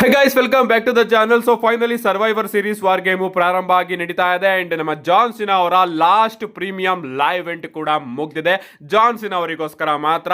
Hey guys, welcome back to the channel. So finally Survivor Series war game ಪ್ರಾರಂಭ ಆಗಿ ನಡೀತಾ ಇದೆ and ನಮ್ಮ ಜಾನ್ ಸಿನಾ ಅವರ ಲಾಸ್ಟ್ ಪ್ರೀಮಿಯಂ ಲೈವ್ ಇವೆಂಟ್ ಕೂಡ ಮುಗಿದಿದೆ. ಜಾನ್ ಸಿನಾ ಅವರಿಗೋಸ್ಕರ ಮಾತ್ರ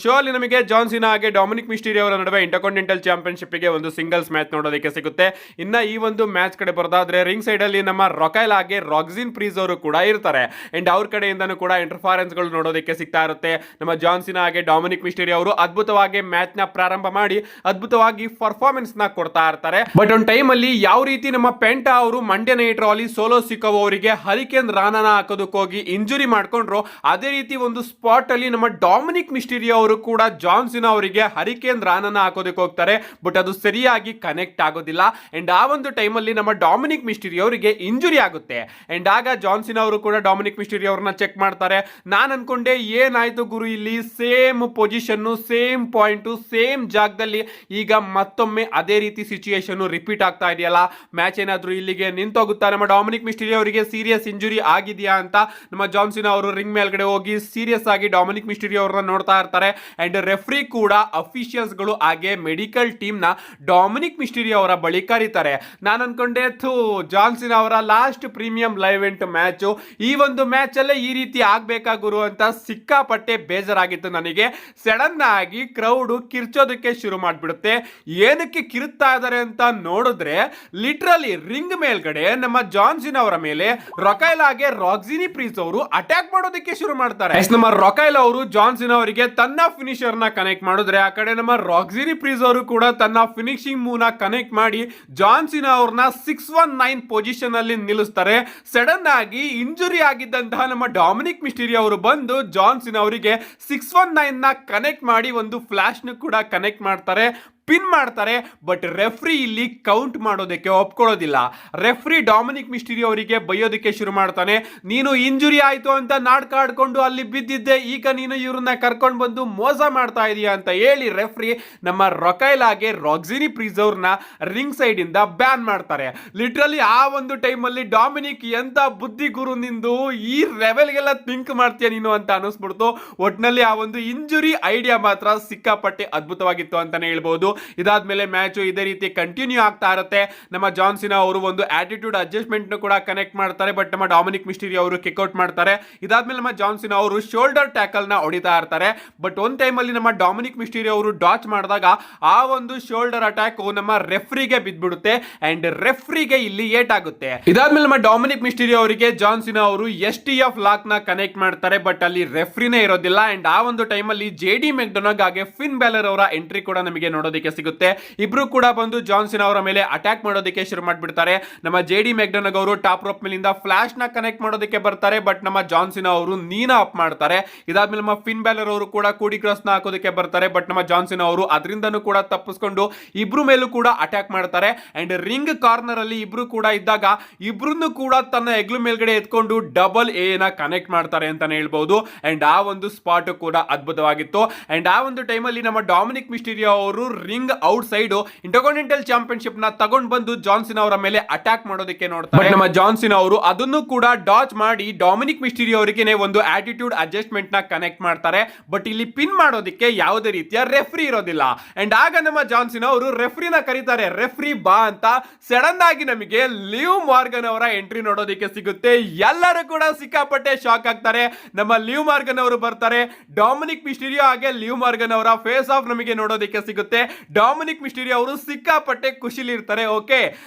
ಶೋ ಅಲ್ಲಿ ನಮಗೆ ಜಾನ್ ಸಿನಾ ಹಾಗೆ ಡೊಮಿನಿಕ್ ಮಿಸ್ಟೀರಿಯೋ ಅವರ ನಡುವೆ ಇಂಟರ್ಕಾಂಟಿನೆಂಟಲ್ ಚಾಂಪಿಯನ್ಶಿಪ್ ಗೆ ಒಂದು ಸಿಂಗಲ್ಸ್ ಮ್ಯಾಚ್ ನೋಡೋದಕ್ಕೆ ಸಿಗುತ್ತೆ. ಇನ್ನ ಈ ಒಂದು ಮ್ಯಾಚ್ ಕಡೆ ಬರೋದಾದ್ರೆ ರಿಂಗ್ ಸೈಡ್ ಅಲ್ಲಿ ನಮ್ಮ ರೊಕೈಲ್ ಹಾಗೆ ರಾಕ್ಸಿನ್ ಪ್ರೀಸ್ ಅವರು ಕೂಡ ಇರ್ತಾರೆ ಅಂಡ್ ಅವ್ರ ಕಡೆಯಿಂದನೂ ಕೂಡ ಇಂಟರ್ಫರೆನ್ಸ್ ಗಳು ನೋಡೋದಕ್ಕೆ ಸಿಗ್ತಾ ಇರುತ್ತೆ. ನಮ್ಮ ಜಾನ್ ಸಿನಾ ಹಾಗೆ ಡೊಮಿನಿಕ್ ಮಿಸ್ಟೀರಿಯೋ ಅವರು ಅದ್ಭುತವಾಗಿ ಮ್ಯಾಚ್ ನ ಪ್ರಾರಂಭ ಮಾಡಿ ಅದ್ಭುತವಾಗಿ ಪರ್ಫಾರ್ಮೆನ್ಸ್ ಕೊಡ್ತಾ ಇರ್ತಾರೆ. ಬಟ್ ಒಂದು ಟೈಮ್ ಅಲ್ಲಿ ಯಾವ ರೀತಿ ನಮ್ಮ ಪೆಂಟಾ ಅವರು ಮಂಡ್ಯ ನೈಟ್ ಅಲ್ಲಿ ಸೋಲೋ ಸಿಕ್ಕೋ ಅವರಿಗೆ ಹರಿಕೇನ್ ರಾನಾನ ಹಾಕೋದಕ್ಕೆ ಹೋಗಿ ಇಂಜುರಿ ಮಾಡ್ಕೊಂಡ್ರು, ಅದೇ ರೀತಿ ಒಂದು ಸ್ಪಾಟ್ ಅಲ್ಲಿ ನಮ್ಮ ಡೊಮಿನಿಕ್ ಮಿಸ್ಟೀರಿಯೋ ಅವರು ಕೂಡ ಜಾನ್ ಸಿನಾ ಅವರಿಗೆ ಹರಿಕೇನ್ ರಾನಾನ ಹಾಕೋದಕ್ಕೆ ಹೋಗ್ತಾರೆ. ಬಟ್ ಅದು ಸರಿಯಾಗಿ ಕನೆಕ್ಟ್ ಆಗೋದಿಲ್ಲ ಅಂಡ್ ಆ ಒಂದು ಟೈಮ್ ಅಲ್ಲಿ ನಮ್ಮ ಡೊಮಿನಿಕ್ ಮಿಸ್ಟೀರಿಯೋ ಅವರಿಗೆ ಇಂಜುರಿ ಆಗುತ್ತೆ ಅಂಡ್ ಆಗ ಜಾನ್ ಸಿನಾ ಅವರು ಕೂಡ ಡೊಮಿನಿಕ್ ಮಿಸ್ಟೀರಿಯೋ ಅವ್ರನ್ನ ಚೆಕ್ ಮಾಡ್ತಾರೆ. ನಾನು ಅನ್ಕೊಂಡೆ ಏನಾಯ್ತು ಗುರು, ಇಲ್ಲಿ same position same point same ಜಾಗದಲ್ಲಿ ಈಗ ಮತ್ತೊಮ್ಮೆ ಅದೇ ರೀತಿ ಸಿಚುಯೇಷನ್ ರಿಪೀಟ್ ಆಗ್ತಾ ಇದೆಯಲ್ಲ, ಮ್ಯಾಚ್ ಏನಾದ್ರೂ ಇಲ್ಲಿಗೆ ನಿಂತೋಗುತ್ತಾ, ನಮ್ಮ ಡೊಮಿನಿಕ್ ಮಿಸ್ಟೀರಿಯೋ ಅವರಿಗೆ ಸೀರಿಯಸ್ ಇಂಜುರಿ ಆಗಿದೆಯಾ ಅಂತ ನಮ್ಮ ಜಾನ್ ಸಿನಾ ಅವರು ರಿಂಗ್ ಮೇಲ್ಗಡೆ ಹೋಗಿ ಸೀರಿಯಸ್ ಆಗಿ ಡೊಮಿನಿಕ್ ಮಿಸ್ಟೀರಿಯೋ ಅವರನ್ನ ನೋಡ್ತಾ ಇರ್ತಾರೆ ಅಂಡ್ ರೆಫ್ರಿ ಕೂಡ ಅಫಿಷಿಯಲ್ಸ್ ಗಳು ಹಾಗೆ ಮೆಡಿಕಲ್ ಟೀಮ್ ನ ಡೊಮಿನಿಕ್ ಮಿಸ್ಟೀರಿಯೋ ಅವರ ಬಳಿ ಕರೀತಾರೆ. ನಾನು ಅನ್ಕೊಂಡೆ ಜಾನ್ ಸಿನಾ ಅವರ last premium live event match, ಈ ಒಂದು ಮ್ಯಾಚ್ ಅಲ್ಲೇ ಈ ರೀತಿ ಆಗ್ಬೇಕಾ ಗುರು ಅಂತ ಸಿಕ್ಕಾಪಟ್ಟೆ ಬೇಜಾರಾಗಿತ್ತು ನನಗೆ. ಸಡನ್ ಆಗಿ ಕ್ರೌಡ್ ಕಿರ್ಚೋದಕ್ಕೆ ಶುರು ಮಾಡ್ಬಿಡುತ್ತೆ. ಏನಕ್ಕೆ ಕಿರುತ್ತಾ ಇದಾರೆ ಅಂತ ನೋಡಿದ್ರೆ ಲಿಟ್ರಲಿ ರಿಂಗ್ ಮೇಲ್ಗಡೆ ನಮ್ಮ ಜಾನ್ ಸಿನಾ ಅವರ ಮೇಲೆ ರೊಕೈಲ್ ಹಾಗೆ ರಾಕ್ಸಿನಿ ಪ್ರೀಸ್ ಅವರು ಅಟ್ಯಾಕ್ ಮಾಡೋದಕ್ಕೆ ಶುರು ಮಾಡ್ತಾರೆ. ನಮ್ಮ ರೊಕೈಲ್ ಅವರು ಜಾನ್ ಸಿನಾ ಅವರಿಗೆ ತನ್ನ ಫಿನಿಶರ್ ನ ಕನೆಕ್ಟ್ ಮಾಡಿದ್ರೆ, ಆ ಕಡೆ ನಮ್ಮ ರಾಕ್ಸಿನಿ ಪ್ರೀಸ್ ಅವರು ಕೂಡ ತನ್ನ ಫಿನಿಶಿಂಗ್ ಮೂವ್ ನ ಕನೆಕ್ಟ್ ಮಾಡಿ ಜಾನ್ ಸಿನಾ ಅವ್ರನ್ನ 619 ಪೊಸಿಷನ್ ಅಲ್ಲಿ ನಿಲ್ಲಿಸ್ತಾರೆ. ಸಡನ್ ಆಗಿ ಇಂಜುರಿ ಆಗಿದ್ದಂತಹ ನಮ್ಮ ಡೊಮಿನಿಕ್ ಮಿಸ್ಟೀರಿಯೋ ಅವರು ಬಂದು ಜಾನ್ ಸಿನಾ ಅವರಿಗೆ 619 ನ ಕನೆಕ್ಟ್ ಮಾಡಿ ಒಂದು ಫ್ಲಾಶ್ ನ ಕೂಡ ಕನೆಕ್ಟ್ ಮಾಡ್ತಾರೆ, ಪಿನ್ ಮಾಡ್ತಾರೆ. ಬಟ್ ರೆಫ್ರಿ ಇಲ್ಲಿ ಕೌಂಟ್ ಮಾಡೋದಕ್ಕೆ ಒಪ್ಕೊಳ್ಳೋದಿಲ್ಲ. ರೆಫ್ರಿ ಡೊಮಿನಿಕ್ ಮಿಸ್ಟೀರಿಯೋ ಅವರಿಗೆ ಬೈಯೋದಕ್ಕೆ ಶುರು ಮಾಡ್ತಾನೆ. ನೀನು ಇಂಜುರಿ ಆಯ್ತು ಅಂತ ನಾಟಕ ಆಡ್ಕೊಂಡು ಅಲ್ಲಿ ಬಿದ್ದಿದ್ದೆ, ಈಗ ನೀನು ಇವ್ರನ್ನ ಕರ್ಕೊಂಡು ಬಂದು ಮೋಸ ಮಾಡ್ತಾ ಇದೀಯಾ ಅಂತ ಹೇಳಿ ರೆಫ್ರಿ ನಮ್ಮ ರೊಕೈಲ್ ಹಾಗೆ ರಾಕ್ಸಿನಿ ಪ್ರೀಸ್ ಅವ್ರನ್ನ ರಿಂಗ್ ಸೈಡ್ ಇಂದ ಬ್ಯಾನ್ ಮಾಡ್ತಾರೆ. ಲಿಟ್ರಲಿ ಆ ಒಂದು ಟೈಮ್ ಅಲ್ಲಿ ಡೊಮಿನಿಕ್ ಎಂತ ಬುದ್ಧಿ ಗುರು ನಿಂದು, ಈ ಲೆವೆಲ್ಗೆಲ್ಲ ಥಿಂಕ್ ಮಾಡ್ತೀಯ ನೀನು ಅಂತ ಅನಿಸ್ಬಿಡ್ತು. ಒಟ್ನಲ್ಲಿ ಆ ಒಂದು ಇಂಜುರಿ ಐಡಿಯಾ ಮಾತ್ರ ಸಿಕ್ಕಾಪಟ್ಟೆ ಅದ್ಭುತವಾಗಿತ್ತು ಅಂತಾನೆ ಹೇಳ್ಬಹುದು. ಇದಾದ್ಮೇಲೆ ಮ್ಯಾಚ್ ಇದೇ ರೀತಿ ಕಂಟಿನ್ಯೂ ಆಗ್ತಾ ಇರುತ್ತೆ. ನಮ್ಮ ಜಾನ್ ಸಿನಾ ಅವರು ಒಂದು ಆಟಿಟ್ಯೂಡ್ ಅಡ್ಜಸ್ಟ್ಮೆಂಟ್ ಕೂಡ ಕನೆಕ್ಟ್ ಮಾಡ್ತಾರೆ, ಬಟ್ ನಮ್ಮ ಡೊಮಿನಿಕ್ ಮಿಸ್ಟೀರಿಯೋ ಅವರು ಕಿಕ್ಔಟ್ ಮಾಡ್ತಾರೆ. ಇದಾದ್ಮೇಲೆ ನಮ್ಮ ಜಾನ್ ಸಿನಾ ಅವರು ಶೋಲ್ಡರ್ ಟ್ಯಾಕಲ್ ನ ಹೊಡಿತಾ ಇರ್ತಾರೆ. ಬಟ್ ಒಂದ್ ಟೈಮ್ ಅಲ್ಲಿ ನಮ್ಮ ಡೊಮಿನಿಕ್ ಮಿಸ್ಟೀರಿಯೋ ಅವರು ಡಾಚ್ ಮಾಡಿದಾಗ ಆ ಒಂದು ಶೋಲ್ಡರ್ ಅಟ್ಯಾಕ್ ನಮ್ಮ ರೆಫ್ರಿಗೆ ಬಿದ್ದ್ಬಿಡುತ್ತೆ ಅಂಡ್ ರೆಫ್ರಿಗೆ ಇಲ್ಲಿ ಏಟ್ ಆಗುತ್ತೆ. ಇದಾದ್ಮೇಲೆ ನಮ್ಮ ಡೊಮಿನಿಕ್ ಮಿಸ್ಟೀರಿಯೋ ಅವರಿಗೆ ಜಾನ್ ಸಿನಾ ಅವರು STF ಲಾಕ್ ನ ಕನೆಕ್ಟ್ ಮಾಡ್ತಾರೆ, ಬಟ್ ಅಲ್ಲಿ ರೆಫ್ರಿನೇ ಇರೋದಿಲ್ಲ ಅಂಡ್ ಆ ಒಂದು ಟೈಮ್ ಅಲ್ಲಿ JD ಮೆಕ್ಡೊನಾಗ್ ಹಾಗೆ ಫಿನ್ ಬ್ಯಾಲರ್ ಅವರ ಎಂಟ್ರಿ ಕೂಡ ನಮಗೆ ನೋಡೋದಕ್ಕೆ ಸಿಗುತ್ತೆ. ಇಬ್ರು ಕೂಡ ಬಂದು ಜಾನ್ ಸಿನಾ ಅವರ ಮೇಲೆ ಅಟ್ಯಾಕ್ ಮಾಡೋದಕ್ಕೆ ಶುರು ಮಾಡ್ಬಿಡ್ತಾರೆ. ನಮ್ಮ JD ಮೆಕ್ಡೊನಾಗ್ ಅವರು ಟಾಪ್ ರೋಪ್ ಮೇಲಿಂದ ಫ್ಲಾಶ್ ನ ಕನೆಕ್ಟ್ ಮಾಡೋದಕ್ಕೆ ಬರ್ತಾರೆ, ಬಟ್ ನಮ್ಮ ಜಾನ್ ಸಿನಾ ಅವರು ನೀನಾ ಅಪ್ ಮಾಡ್ತಾರೆ. ಇದಾದ್ಮೇಲೆ ನಮ್ಮ ಫಿನ್ ಬ್ಯಾಲರ್ ಅವರು ಕೂಡ ಕೂಡಿ ಕ್ರಾಸ್ ನ ಹಾಕೋದಕ್ಕೆ ಬರ್ತಾರೆ, ಬಟ್ ನಮ್ಮ ಜಾನ್ ಸಿನಾ ಅವರು ಅದರಿಂದನೂ ಕೂಡ ತಪ್ಪಿಸ್ಕೊಂಡು ಇಬ್ರು ಮೇಲೂ ಕೂಡ ಅಟ್ಯಾಕ್ ಮಾಡ್ತಾರೆ ಅಂಡ್ ರಿಂಗ್ ಕಾರ್ನರ್ ಅಲ್ಲಿ ಇಬ್ರು ಕೂಡ ಇದ್ದಾಗ ಇಬ್ರು ಕೂಡ ತನ್ನ ಎಗ್ಲು ಮೇಲ್ಗಡೆ ಎತ್ಕೊಂಡು ಡಬಲ್ ಎ ನ ಕನೆಕ್ಟ್ ಮಾಡ್ತಾರೆ ಅಂತಾನೆ ಹೇಳ್ಬಹುದು ಅಂಡ್ ಆ ಒಂದು ಸ್ಪಾಟ್ ಕೂಡ ಅದ್ಭುತವಾಗಿತ್ತು. ಅಂಡ್ ಆ ಒಂದು ಟೈಮ್ ಅಲ್ಲಿ ನಮ್ಮ ಡೊಮಿನಿಕ್ ಮಿಸ್ಟೀರಿಯೋ ಅವರು ring out side intercontinental championship ನ ತಗೊಂಡು ಬಂದು ಜಾನ್ ಸಿನಾ ಅವರ ಮೇಲೆ ಅಟ್ಯಾಕ್ ಮಾಡೋದಕ್ಕೆ ನೋಡ್ತಾರೆ. ನಮ್ಮ ಜಾನ್ ಸಿನಾ ಅವರು ಅದನ್ನು ಕೂಡ ಡಾಚ್ ಮಾಡಿ ಡೊಮಿನಿಕ್ ಮಿಸ್ಟೀರಿಯೋ ಅವರಿಗೆ ಒಂದು ಆಟಿಟ್ಯೂಡ್ ಅಡ್ಜಸ್ಟ್ಮೆಂಟ್ ನ ಕನೆಕ್ಟ್ ಮಾಡ್ತಾರೆ, ಬಟ್ ಇಲ್ಲಿ ಪಿನ್ ಮಾಡೋದಕ್ಕೆ ಯಾವುದೇ ರೀತಿಯ ರೆಫ್ರಿ ಇರೋದಿಲ್ಲ ಅಂಡ್ ಆಗ ನಮ್ಮ ಜಾನ್ ಸಿನಾ ಅವರು ರೆಫ್ರಿನ ಕರೀತಾರೆ. ರೆಫ್ರಿ ಬಾ ಅಂತ ಸಡನ್ ಆಗಿ ನಮಗೆ ಲಿವ್ ಮಾರ್ಗನ್ ಅವರ ಎಂಟ್ರಿ ನೋಡೋದಕ್ಕೆ ಸಿಗುತ್ತೆ. ಎಲ್ಲರೂ ಕೂಡ ಸಿಕ್ಕಾಪಟ್ಟೆ ಶಾಕ್ ಆಗ್ತಾರೆ. ನಮ್ಮ ಲಿವ್ ಮಾರ್ಗನ್ ಅವರು ಬರ್ತಾರೆ. ಡೊಮಿನಿಕ್ ಮಿಸ್ಟೀರಿಯೋ ಹಾಗೆ ಲಿವ್ ಮಾರ್ಗನ್ ಅವರ ಫೇಸ್ ಆಫ್ ನಮಗೆ ನೋಡೋದಕ್ಕೆ ಸಿಗುತ್ತೆ. ಡೊಮಿನಿಕ್ ಮಿಸ್ಟೀರಿಯೋ ಅವರು ಸಿಕ್ಕಾಪಟ್ಟೆ ಖುಷಿಲಿ ಇರ್ತಾರೆ. ಓಕೆ,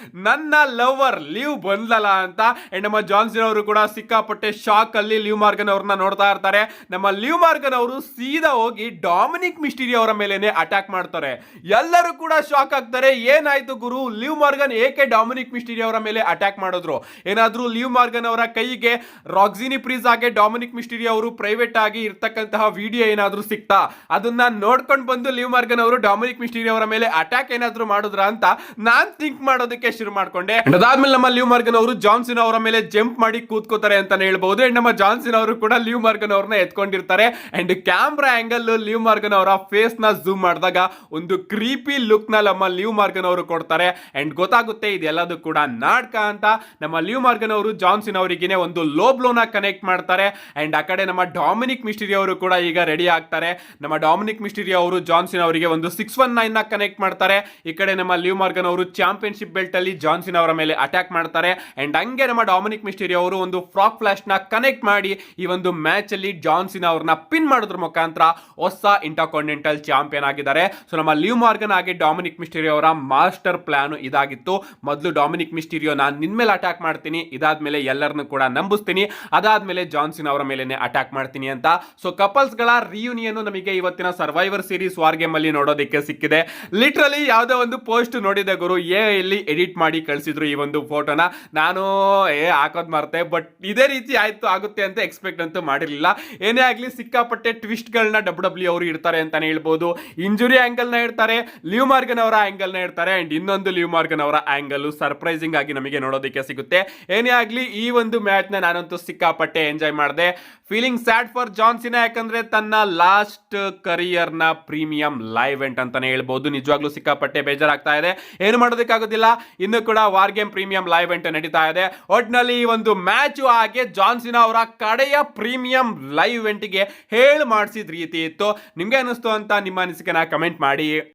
ನನ್ನ ಲವರ್ ಲಿವ್ ಬಂದ್ಲಲ್ಲ ಅಂತ. ನಮ್ಮ ಜಾನ್ ಸಿನಾ ಅವರು ಕೂಡ ಸಿಕ್ಕಾಪಟ್ಟೆ ಶಾಕ್ ಅಲ್ಲಿ ಲಿವ್ ಮಾರ್ಗನ್ ಅವ್ರನ್ನ ನೋಡ್ತಾ ಇರ್ತಾರೆ. ನಮ್ಮ ಲಿವ್ ಮಾರ್ಗನ್ ಅವರು ಸೀದಾ ಹೋಗಿ ಡೊಮಿನಿಕ್ ಮಿಸ್ಟೀರಿಯೋ ಅವರ ಮೇಲೆನೆ ಅಟ್ಯಾಕ್ ಮಾಡ್ತಾರೆ. ಎಲ್ಲರೂ ಕೂಡ ಶಾಕ್ ಆಗ್ತಾರೆ. ಏನಾಯ್ತು ಗುರು, ಲಿವ್ ಮಾರ್ಗನ್ ಏಕೆ ಡೊಮಿನಿಕ್ ಮಿಸ್ಟೀರಿಯೋ ಅವರ ಮೇಲೆ ಅಟ್ಯಾಕ್ ಮಾಡಿದ್ರು? ಏನಾದ್ರೂ ಲಿವ್ ಮಾರ್ಗನ್ ಅವರ ಕೈಗೆ ರಾಕ್ಸಿನಿ ಪ್ರೀಸ್ ಹಾಗೆ ಡೊಮಿನಿಕ್ ಮಿಸ್ಟೀರಿಯೋ ಅವರು ಪ್ರೈವೇಟ್ ಆಗಿ ಇರ್ತಕ್ಕಂತಹ ವಿಡಿಯೋ ಏನಾದ್ರೂ ಸಿಕ್ತಾ? ಅದನ್ನ ನೋಡ್ಕೊಂಡು ಬಂದು ಲಿವ್ ಮಾರ್ಗನ್ ಅವರು ಡೊಮಿನಿಕ್ ಮಿಸ್ಟೀರಿಯೋ ಅವರ ಮೇಲೆ ಅಟ್ಯಾಕ್ ಏನಾದ್ರೂ ಮಾಡಿದ್ರ ಅಂತ ನಾನ್ ಥಿಂಕ್ ಮಾಡೋದಕ್ಕೆ ಶುರು ಮಾಡ್ಕೊಂಡೆ. ಅದಾದ್ಮೇಲೆ ನಮ್ಮ ಲಿವ್ ಮಾರ್ಗನ್ ಅವರು ಜಾನ್ ಸಿನಾ ಅವರ ಮೇಲೆ ಜಂಪ್ ಮಾಡಿ ಕೂತ್ಕೋತಾರೆ ಅಂತಾನೆ ಹೇಳ್ಬಹುದು. ಅಂಡ್ ನಮ್ಮ ಜಾನ್ ಸಿನಾ ಅವರು ಕೂಡ ಲಿವ್ ಮಾರ್ಗನ್ ಅವ್ರನ್ನ ಎತ್ಕೊಂಡಿರ್ತಾರೆ and camera angle Liv Morgan ಅವರ ಫೇಸ್ ನ ಝೂಮ್ ಮಾಡಿದಾಗ ಒಂದು ಕ್ರೀಪಿ ಲುಕ್ ನ ನಮ್ಮ ಲಿವ್ ಮಾರ್ಗನ್ ಅವರು ಕೊಡ್ತಾರೆ ಅಂಡ್ ಗೊತ್ತಾಗುತ್ತೆ ಇದೆಲ್ಲದೂ ಕೂಡ ನಾಟಕ ಅಂತ. ನಮ್ಮ ಲಿವ್ ಮಾರ್ಗನ್ ಅವರು ಜಾನ್ ಸಿನಾ ಅವರಿಗೆ ಒಂದು ಲೋ ಬ್ಲೋನ ಕನೆಕ್ಟ್ ಮಾಡ್ತಾರೆ ಅಂಡ್ ಆ ಕಡೆ ನಮ್ಮ ಡೊಮಿನಿಕ್ ಮಿಸ್ಟೀರಿಯೋ ಅವರು ಕೂಡ ಈಗ ರೆಡಿ ಆಗ್ತಾರೆ. ನಮ್ಮ ಡೊಮಿನಿಕ್ ಮಿಸ್ಟೀರಿಯೋ ಅವರು ಜಾನ್ ಸಿನಾ ಅವರಿಗೆ ಒಂದು 619 ಅನ್ನ ಕನೆಕ್ಟ್ ಮಾಡ್ತಾರೆ. ಈ ಕಡೆ ನಮ್ಮ ಲಿವ್ ಮಾರ್ಗನ್ ಅವರು ಚಾಂಪಿಯನ್ಶಿಪ್ ಬೆಲ್ಟ್ ಅಲ್ಲಿ ಜಾನ್ ಸಿನಾ ಅವರ ಮೇಲೆ ಅಟ್ಯಾಕ್ ಮಾಡ್ತಾರೆ. ಅಂಡ್ ಹಂಗೆ ನಮ್ಮ ಡೊಮಿನಿಕ್ ಮಿಸ್ಟೀರಿಯೋ ಅವರು ಒಂದು ಫ್ರಾಗ್ ಫ್ಲಾಶ್ ನ ಕನೆಕ್ಟ್ ಮಾಡಿ ಈ ಒಂದು ಮ್ಯಾಚ್ ಅಲ್ಲಿ ಜಾನ್ ಸಿನಾ ಅವ್ರನ್ನ ಪಿನ್ ಮಾಡೋದ್ರ ಮುಖಾಂತರ ಹೊಸ ಇಂಟರ್ಕಾಂಟಿನೆಂಟಲ್ ಚಾಂಪಿಯನ್ ಆಗಿದ್ದಾರೆ. ಸೊ ನಮ್ಮ ಲಿವ್ ಮಾರ್ಗನ್ ಹಾಗೆ ಡೊಮಿನಿಕ್ ಮಿಸ್ಟೀರಿಯೋ ಅವರ ಮಾಸ್ಟರ್ ಪ್ಲಾನ್ ಇದಾಗಿತ್ತು. ಮೊದಲು ಡೊಮಿನಿಕ್ ಮಿಸ್ಟೀರಿಯೋ ನಾನು ನಿನ್ ಮೇಲೆ ಅಟ್ಯಾಕ್ ಮಾಡ್ತೀನಿ, ಇದಾದ್ಮೇಲೆ ಎಲ್ಲರನ್ನು ಕೂಡ ನಂಬಿಸ್ತೀನಿ, ಅದಾದ್ಮೇಲೆ ಜಾನ್ ಸಿನಾ ಅವರ ಮೇಲೆ ಅಟ್ಯಾಕ್ ಮಾಡ್ತೀನಿ ಅಂತ. ಸೊ ಕಪಲ್ಸ್ ಗಳ ರಿಯೂನಿಯನ್ ನಮಗೆ ಇವತ್ತಿನ ಸರ್ವೈವರ್ ಸೀರೀಸ್ ವಾರ್ ಗೇಮ್ ಅಲ್ಲಿ ನೋಡೋದಕ್ಕೆ ಸಿಕ್ಕಿದೆ. ಲಿಟ್ರಲಿ ಯಾವುದೋ ಒಂದು ಪೋಸ್ಟ್ ನೋಡಿದೆ ಗುರು, ಇಲ್ಲಿ ಎಡಿಟ್ ಮಾಡಿ ಕಳಿಸಿದ್ರು ಈ ಒಂದು ಫೋಟೋನ. ನಾನು ಹಾಕೋದ್ ಮರ್ತೆ, ಬಟ್ ಇದೇ ರೀತಿ ಆಗುತ್ತೆ ಅಂತ ಎಕ್ಸ್ಪೆಕ್ಟ್ ಅಂತೂ ಮಾಡಿರಲಿಲ್ಲ. ಏನೇ ಆಗ್ಲಿ ಸಿಕ್ಕಾಪಟ್ಟೆ ಟ್ವಿಸ್ಟ್ ಗಳನ್ನ ಡಬ್ಲ್ಯೂ ಅವರು ಇಡ್ತಾರೆ ಅಂತಾನೆ ಹೇಳ್ಬೋದು. ಇಂಜುರಿ ಆಂಗಲ್ ನ ಇಡ್ತಾರೆ, ಲಿವ್ ಮಾರ್ಗನ್ ಅವರ ಆಂಗಲ್ ನ ಇಡ್ತಾರೆ, ಅಂಡ್ ಇನ್ನೊಂದು ಲಿವ್ ಮಾರ್ಗನ್ ಅವರ ಆಂಗಲ್ ಸರ್ಪ್ರೈಸಿಂಗ್ ಆಗಿ ನಮಗೆ ನೋಡೋದಕ್ಕೆ ಸಿಗುತ್ತೆ. ಏನೇ ಆಗ್ಲಿ ಈ ಒಂದು ಮ್ಯಾಚ್ ನ ನಾನಂತೂ ಸಿಕ್ಕಾಪಟ್ಟೆ ಎಂಜಾಯ್ ಮಾಡಿದೆ. Feeling sad for John Cena, ಯಾಕಂದ್ರೆ ತನ್ನ ಲಾಸ್ಟ್ ಕರಿಯರ್ ನ ಪ್ರೀಮಿಯಂ ಲೈವ್ ಇವೆಂಟ್ ಅಂತಾನೆ ಹೇಳ್ಬೋದು. ನಿಜವಾಗ್ಲೂ ಸಿಕ್ಕಾಪಟ್ಟೆ ಬೇಜಾರಾಗ್ತಾ ಇದೆ, ಏನು ಮಾಡೋದಕ್ಕಾಗೋದಿಲ್ಲ. ಇನ್ನು ಕೂಡ war game premium live event ನಡೀತಾ ಇದೆ. ಒಟ್ನಲ್ಲಿ ಈ ಒಂದು ಮ್ಯಾಚ್ ಹಾಗೆ ಜಾನ್ ಸಿನಾ ಅವರ ಕಡೆಯ ಪ್ರೀಮಿಯಂ ಲೈವ್ ಇವೆಂಟ್ ಗೆ ಹೇಳಿ ಮಾಡಿಸಿದ ರೀತಿ ಇತ್ತು. ನಿಮ್ಗೆ ಅನಿಸ್ತು ಅಂತ ನಿಮ್ಮ ಅನಿಸಿಕೆನ ಕಮೆಂಟ್ ಮಾಡಿ.